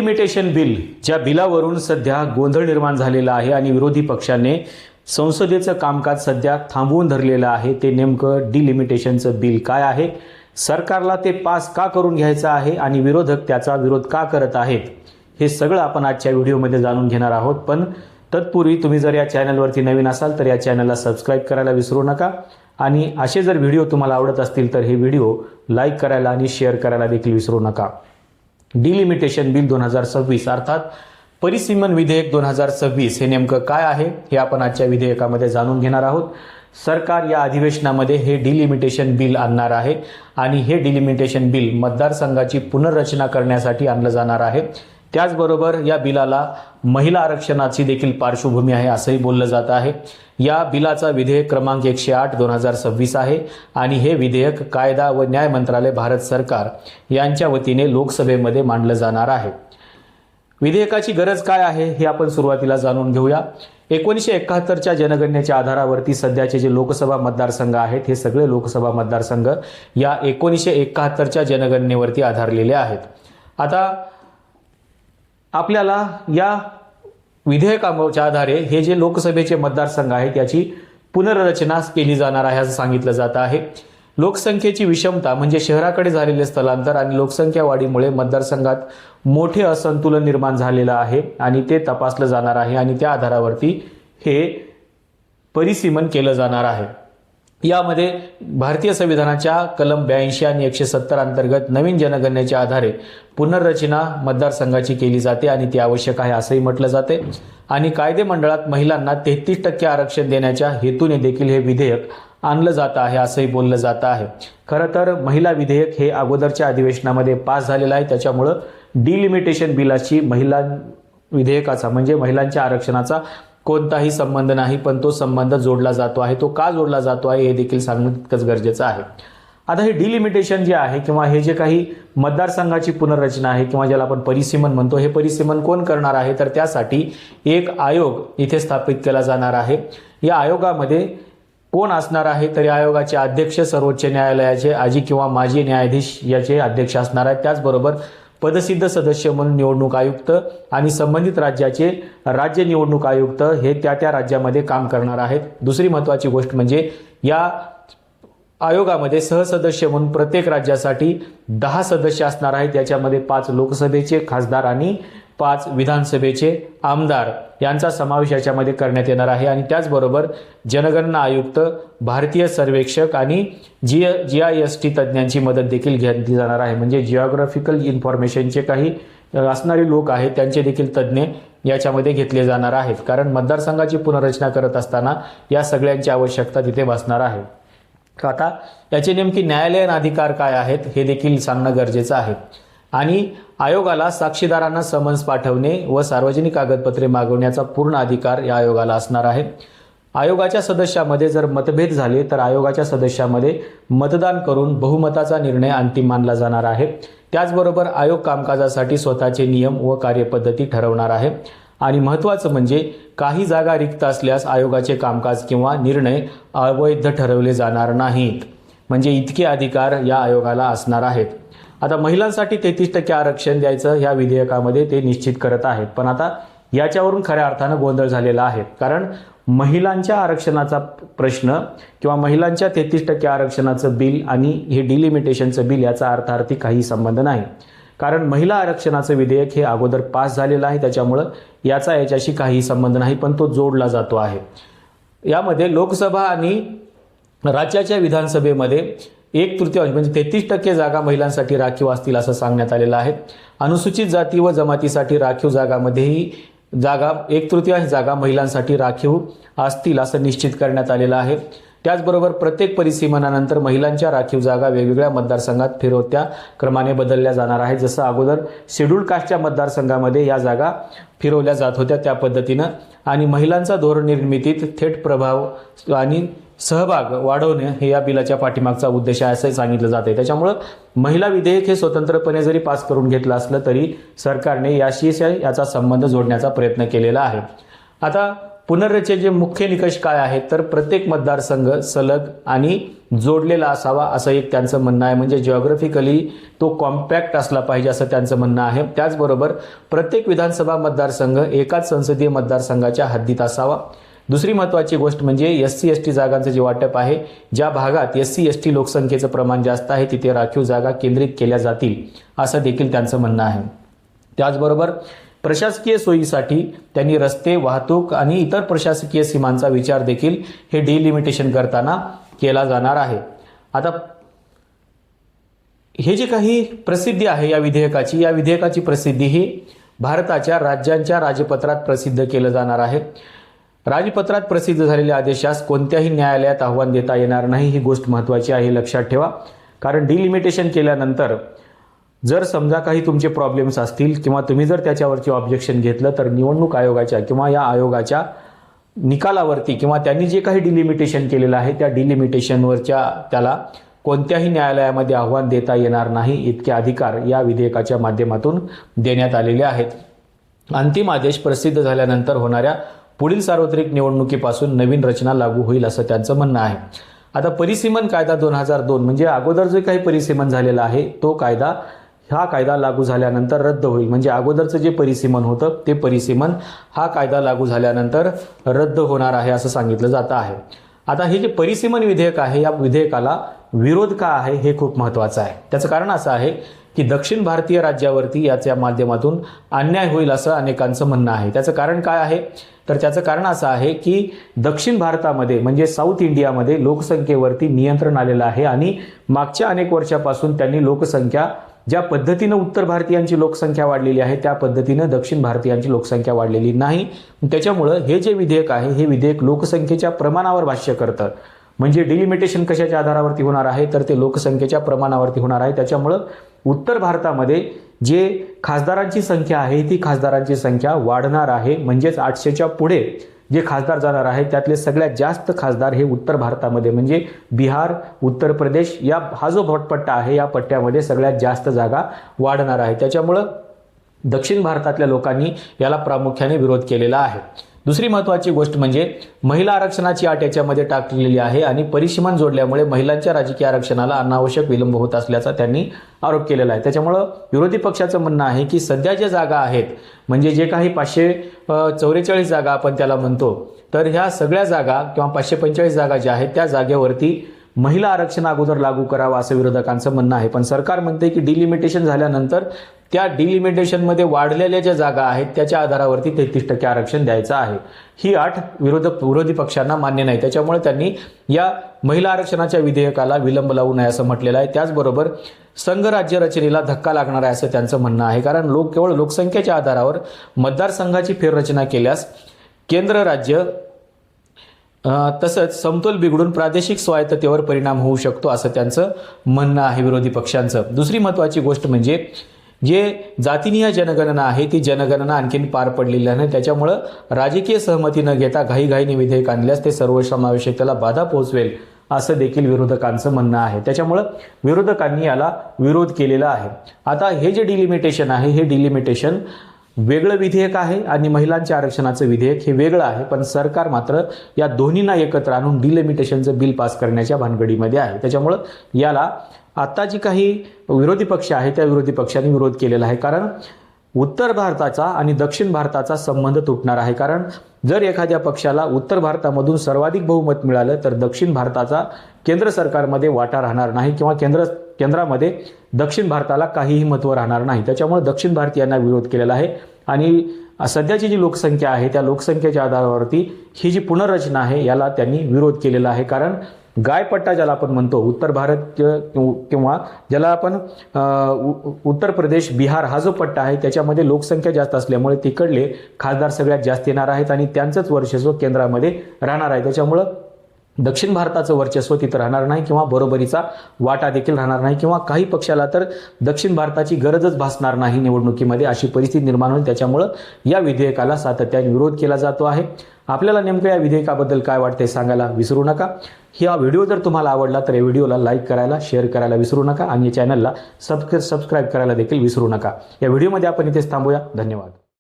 Delimitation bill, ज्या बिलावरून सध्या गोंधळ निर्माण झालेला आहे आणि विरोधी पक्षाने संसदेचं कामकाज सध्या थांबवून धरलेलं आहे, ते नेमकं डिलिमिटेशनचं बिल काय आहे, सरकारला ते पास का करून घ्यायचं आहे आणि विरोधक त्याचा विरोध का करत आहेत, हे सगळं आपण आजच्या व्हिडिओमध्ये जाणून घेणार आहोत। पण तत्पूर्वी तुम्ही जर या चॅनलवरती नवीन असाल तर या चॅनलला सबस्क्राईब करायला विसरू नका आणि असे जर व्हिडिओ तुम्हाला आवडत असतील तर हे व्हिडिओ लाईक करायला आणि शेअर करायला देखील विसरू नका। डिलिमिटेशन बिल 2026 अर्थात परिसीमन विधेयक 2026 हे नेमकं काय आहे हे आपण आजच्या विधेयकामध्ये जाणून घेणार आहोत। सरकार या अधिवेशनामध्ये हे डिलिमिटेशन बिल आणणार आहे आणि हे डिलिमिटेशन बिल मतदारसंघाची पुनर्रचना करण्यासाठी आणलं जाणार आहे। त्याचबरोबर या बिलाला महिला आरक्षणाची देखील पार्श्वभूमी आहे असंही बोललं जात आहे। या बिलाचा विधेयक क्रमांक 108 2026 आहे आणि हे विधेयक कायदा व न्याय मंत्रालय भारत सरकार यांच्या वतीने लोकसभेमध्ये मांडलं जाणार आहे। विधेयकाची गरज काय आहे हे आपण सुरुवातीला जाणून घेऊया। 1971च्या जनगणनेच्या आधारावरती सध्याचे जे लोकसभा मतदारसंघ आहेत हे सगळे लोकसभा मतदारसंघ या 1971च्या जनगणनेवरती आधारलेले आहेत। आता आपल्याला या विधेयकाच्या आधारे हे जे लोकसभेचे मतदारसंघ आहेत याची पुनर्रचना केली जाणार आहे असं सांगितलं जात आहे। लोकसंख्येची विषमता म्हणजे शहराकडे झालेले स्थलांतर आणि लोकसंख्या वाढीमुळे मतदारसंघात मोठे असंतुलन निर्माण झालेलं आहे आणि ते तपासलं जाणार आहे आणि त्या आधारावरती हे परिसीमन केलं जाणार आहे। यामध्ये भारतीय संविधानाच्या कलम 82 आणि 170 अंतर्गत नवीन जनगणनेच्या आधारे पुनर्रचना मतदारसंघाची केली जाते आणि ती आवश्यक आहे असंही म्हटलं जाते आणि कायदे मंडळात महिलांना 33% आरक्षण देण्याच्या हेतूने देखील हे विधेयक आणलं जात आहे असंही बोललं जात आहे। खरं तर महिला विधेयक हे अगोदरच्या अधिवेशनामध्ये पास झालेलं आहे, त्याच्यामुळं डिलिमिटेशन बिलाची महिला विधेयकाचा म्हणजे महिलांच्या आरक्षणाचा कोणताही संबंध नाही, पण तो संबंध जोडला जातो आहे। तो का जोडला जातो आहे हे देखील सांगणं तितकंच गरजेचं आहे। आता हे डिलिमिटेशन जे आहे किंवा हे जे काही मतदारसंघाची पुनर्रचना आहे किंवा ज्याला आपण परिसीमन म्हणतो, हे परिसीमन कोण करणार आहे तर त्यासाठी एक आयोग इथे स्थापित केला जाणार आहे। या आयोगामध्ये कोण असणार आहे तर या आयोगाचे अध्यक्ष सर्वोच्च न्यायालयाचे आजी किंवा माजी न्यायाधीश याचे अध्यक्ष असणार आहेत। त्याचबरोबर पदसिद्ध सदस्य म्हणून निवडणूक आयुक्त आणि संबंधित राज्याचे राज्य निवडणूक आयुक्त हे त्या राज्यामध्ये काम करणार आहेत। दुसरी महत्त्वाची गोष्ट म्हणजे या आयोगामध्ये सहसदस्य म्हणून प्रत्येक राज्यासाठी 10 सदस्य असणार आहेत। याच्यामध्ये 5 लोकसभेचे खासदार आणि 5 विधानसभेचे आमदार यांचा समावेश याच्यामध्ये करण्यात येणार आहे आणि त्याचबरोबर जनगणना आयुक्त, भारतीय सर्वेक्षक आणि GIST तज्ज्ञांची मदत देखील घेतली जाणार आहे। म्हणजे जिओग्राफिकल इन्फॉर्मेशनचे काही असणारे लोक आहेत त्यांचे देखील तज्ज्ञ याच्यामध्ये घेतले जाणार आहेत, कारण मतदारसंघाची पुनर्रचना करत असताना या सगळ्यांची आवश्यकता तिथे भासणार आहे। आता याचे नेमकी न्यायालयीन अधिकार काय आहेत हे देखील सांगणं गरजेचं आहे आणि आयोगाला साक्षीदारांना समन्स पाठवणे व सार्वजनिक कागदपत्रे मागवण्याचा पूर्ण अधिकार या आयोगाला असणार आहे। आयोगाच्या सदस्यामध्ये जर मतभेद झाले तर आयोगाच्या सदस्यामध्ये मतदान करून बहुमताचा निर्णय अंतिम मानला जाणार आहे। त्याचबरोबर आयोग कामकाजासाठी स्वतःचे नियम व कार्यपद्धती ठरवणार आहे आणि महत्त्वाचं म्हणजे काही जागा रिक्त असल्यास आयोगाचे कामकाज किंवा निर्णय अवैध ठरवले जाणार नाहीत। म्हणजे इतके अधिकार या आयोगाला असणार आहेत। आता महिलांसाठी 33% आरक्षण द्यायचं या विधेयकामध्ये ते निश्चित करत आहेत, पण आता याच्यावरून खऱ्या अर्थानं गोंधळ झालेला आहे, कारण महिलांच्या आरक्षणाचा प्रश्न किंवा महिलांच्या 33% आरक्षणाचं बिल आणि हे डिलिमिटेशनचं बिल याचा अर्थार्थी काही संबंध नाही, कारण महिला आरक्षणाचं विधेयक हे अगोदर पास झालेलं आहे, त्याच्यामुळं याच्याशी काही संबंध नाही, पण तो जोडला जातो आहे। यामध्ये लोकसभा आणि राज्याच्या विधानसभेमध्ये 1/3 म्हणजे 33% जागा महिलांसाठी राखीव असतील असं सांगण्यात आलेलं आहे। अनुसूचित जाती व जमातीसाठी राखीव जागामध्येही 1/3 जागा महिलांसाठी राखीव असतील असं निश्चित करण्यात आलेलं आहे। त्याचबरोबर प्रत्येक परिसीमनानंतर महिलांच्या राखीव जागा वेगवेगळ्या मतदारसंघात फिरवत्या क्रमाने बदलल्या जाणार आहेत। जसं अगोदर शेड्यूल्ड कास्टच्या मतदारसंघामध्ये या जागा फिरवल्या जात होत्या त्या पद्धतीनं आणि महिलांचा धोरण निर्मितीत थेट प्रभाव आणि सहभाग वाढवणे हे या बिलाच्या पाठीमागचा उद्देश आहे असं सांगितलं जाते। त्याच्यामुळे महिला विधेयक हे स्वतंत्रपणे जरी पास करून घेतलं असलं तरी सरकारने याचा संबंध जोडण्याचा प्रयत्न केलेला आहे। आता पुनर्रचनेचे मुख्य निकष काय आहेत तर प्रत्येक मतदारसंघ सलग आणि जोडलेला असावा असं एक त्यांचं म्हणणं आहे. म्हणजे जिओग्राफिकली तो कॉम्पॅक्ट असला पाहिजे असं त्यांचं म्हणणं आहे. त्याचबरोबर प्रत्येक विधानसभा मतदारसंघ एकाच संसदीय मतदारसंघाच्या हद्दीत असावा. दुसरी महत्त्वाची गोष्ट म्हणजे SC ST जागांचं जे वाटप आहे, ज्या भागात SC ST लोकसंख्येचं प्रमाण जास्त आहे तिथे राखीव जागा केंद्रित केल्या जातील असं देखील त्यांचं म्हणणं आहे. त्याचबरोबर प्रशासकीय सोयीसाठी त्यांनी रस्ते, वाहतूक आणि इतर प्रशासकीय सीमांचा विचार देखील हे डिलिमिटेशन करताना केला जाणार आहे. आता हे जे काही प्रसिद्धी आहे या विधेयकाची प्रसिद्धी ही भारताच्या राज्यांच्या राजपत्रात प्रसिद्ध केलं जाणार आहे. राजपत्रात प्रसिद्ध झालेल्या आदेशास कोणत्याही न्यायालयात आव्हान देता येणार नाही, ही गोष्ट महत्त्वाची आहे, लक्षात ठेवा. कारण डिलिमिटेशन केल्यानंतर जर समजा काही तुमचे प्रॉब्लेम्स असतील किंवा तुम्ही जर त्याच्यावरती ऑब्जेक्शन घेतलं तर निवडणूक आयोगाच्या किंवा या आयोगाच्या निकालावरती किंवा त्यांनी जे काही डिलिमिटेशन केलेलं आहे त्या डिलिमिटेशनवरच्या त्याला कोणत्याही न्यायालयामध्ये आव्हान देता येणार नाही, इतके अधिकार या विधेयकाच्या माध्यमातून देण्यात आलेले आहेत. अंतिम आदेश प्रसिद्ध झाल्यानंतर होणाऱ्या पुढील सार्वत्रिक निवडणुकीपासून नवीन रचना लागू होईल असं त्यांचं म्हणणं आहे. आता परिसीमन कायदा 2002 म्हणजे अगोदर जे काही परिसीमन झालेला आहे तो कायदा हा कायदा लागू झाल्यानंतर रद्द होईल. म्हणजे अगोदरचं जे परिसीमन होतं ते परिसीमन हा कायदा लागू झाल्यानंतर रद्द होणार आहे असं सांगितलं जात आहे. आता हे जे परिसीमन विधेयक आहे या विधेयकाला विरोध का आहे हे खूप महत्त्वाचं आहे. त्याचं कारण असं आहे की दक्षिण भारतीय राज्यावरती याच्या माध्यमातून अन्याय होईल असं अनेकांचं म्हणणं आहे. त्याचं कारण काय आहे तर त्याचं कारण असं आहे की दक्षिण भारतामध्ये म्हणजे साऊथ इंडियामध्ये लोकसंख्येवरती नियंत्रण आलेलं आहे आणि मागच्या अनेक वर्षापासून त्यांनी लोकसंख्या ज्या पद्धतीनं उत्तर भारतीयांची लोकसंख्या वाढलेली आहे त्या पद्धतीनं दक्षिण भारतीयांची लोकसंख्या वाढलेली नाही. त्याच्यामुळं हे जे विधेयक आहे हे विधेयक लोकसंख्येच्या प्रमाणावर भाष्य करतं. म्हणजे डिलिमिटेशन कशाच्या आधारावरती होणार आहे तर ते लोकसंख्येच्या प्रमाणावरती होणार आहे. त्याच्यामुळं उत्तर भारतामध्ये जे खासदारांची संख्या आहे ती खासदारांची संख्या वाढणार आहे. म्हणजेच 800च्या पुढे जे खासदार जाणार आहे त्यातले सगळ्यात जास्त खासदार हे उत्तर भारतामध्ये म्हणजे बिहार, उत्तर प्रदेश हा जो पट्टा आहे या पट्ट्यामध्ये सगळ्यात जास्त जागा वाढणार आहे. त्याच्यामुळं दक्षिण भारतातल्या लोकांनी याला प्रामुख्याने विरोध केलेला आहे. दुसरी महत्त्वाची गोष्ट म्हणजे महिला आरक्षणाची अट याच्यामध्ये टाकलेली आहे आणि परिसीमन जोडल्यामुळे महिलांच्या राजकीय आरक्षणाला अनावश्यक विलंब होत असल्याचा त्यांनी आरोप केलेला आहे. त्याच्यामुळं विरोधी पक्षाचं म्हणणं आहे की सध्या ज्या जागा आहेत म्हणजे जे काही 544 जागा आपण त्याला म्हणतो तर ह्या सगळ्या जागा किंवा 545 जागा ज्या आहेत त्या जागेवरती महिला आरक्षण अगोदर लागू करावं असं विरोधकांचं म्हणणं आहे. पण सरकार म्हणते की डिलिमिटेशन झाल्यानंतर त्या डिलिमिटेशनमध्ये वाढलेल्या ज्या जागा आहेत त्याच्या आधारावरती 33% आरक्षण द्यायचं आहे. ही अट विरोधी पक्षांना मान्य नाही. त्याच्यामुळे त्यांनी या महिला आरक्षणाच्या विधेयकाला विलंब लावू नये असं म्हटलेलं आहे. त्याचबरोबर संघ राज्य रचनेला धक्का लागणार आहे असं त्यांचं म्हणणं आहे. कारण केवळ लोकसंख्येच्या आधारावर मतदारसंघाची फेररचना केल्यास केंद्र राज्य तसंच समतोल बिघडून प्रादेशिक स्वायत्ततेवर परिणाम होऊ शकतो असं त्यांचं म्हणणं आहे विरोधी पक्षांचं. दुसरी महत्त्वाची गोष्ट म्हणजे जे जातीनिहाय जनगणना आहे ती जनगणना आणखीन पार पडलेली नाही. त्याच्यामुळं राजकीय सहमती न घेता घाईघाईने विधेयक आणल्यास ते सर्वसमावेशकतेला बाधा पोहोचवेल असं देखील विरोधकांचं म्हणणं आहे. त्याच्यामुळं विरोधकांनी याला विरोध केलेला आहे. आता हे जे डिलिमिटेशन आहे हे डिलिमिटेशन वेगळं विधेयक आहे आणि महिलांच्या आरक्षणाचं विधेयक हे वेगळं आहे. पण सरकार मात्र या दोन्हींना एकत्र आणून डिलिमिटेशनचं बिल पास करण्याच्या भानगडीमध्ये आहे. त्याच्यामुळं याला आता जी काही विरोधी पक्ष आहे त्या विरोधी पक्षांनी विरोध केलेला आहे. कारण उत्तर भारताचा आणि दक्षिण भारताचा संबंध तुटणार आहे. कारण जर एखाद्या पक्षाला उत्तर भारतामधून सर्वाधिक बहुमत मिळालं तर दक्षिण भारताचा केंद्र सरकारमध्ये वाटा राहणार नाही किंवा केंद्रामध्ये दक्षिण भारताला काहीही महत्त्व राहणार नाही. त्याच्यामुळे दक्षिण भारतीयांना विरोध केलेला आहे आणि सध्याची जी लोकसंख्या आहे त्या लोकसंख्येच्या आधारावरती ही जी पुनर्रचना आहे याला त्यांनी विरोध केलेला आहे. कारण गायपट्टा ज्याला आपण म्हणतो उत्तर भारत किंवा ज्याला आपण उत्तर प्रदेश, बिहार हा जो पट्टा आहे त्याच्यामध्ये लोकसंख्या जास्त असल्यामुळे तिकडले खासदार सगळ्यात जास्त येणार आहेत आणि त्यांचंच वर्चस्व केंद्रामध्ये राहणार आहे. त्याच्यामुळं दक्षिण भारताचं वर्चस्व तिथं राहणार नाही किंवा बरोबरीचा वाटा देखील राहणार नाही किंवा काही पक्षाला तर दक्षिण भारताची गरजच भासणार नाही निवडणुकीमध्ये अशी परिस्थिती निर्माण होईल. त्याच्यामुळं या विधेयकाला सातत्याने विरोध केला जातो आहे. आपल्याला नेमकं या विधेयकाबद्दल काय वाटतंय सांगायला विसरू नका. हा व्हिडिओ जर तुम्हाला आवडला तर या व्हिडिओला लाईक करायला, शेअर करायला विसरू नका आणि या चॅनलला सबस्क्राईब करायला देखील विसरू नका. या व्हिडिओमध्ये आपण इथेच थांबूया. धन्यवाद.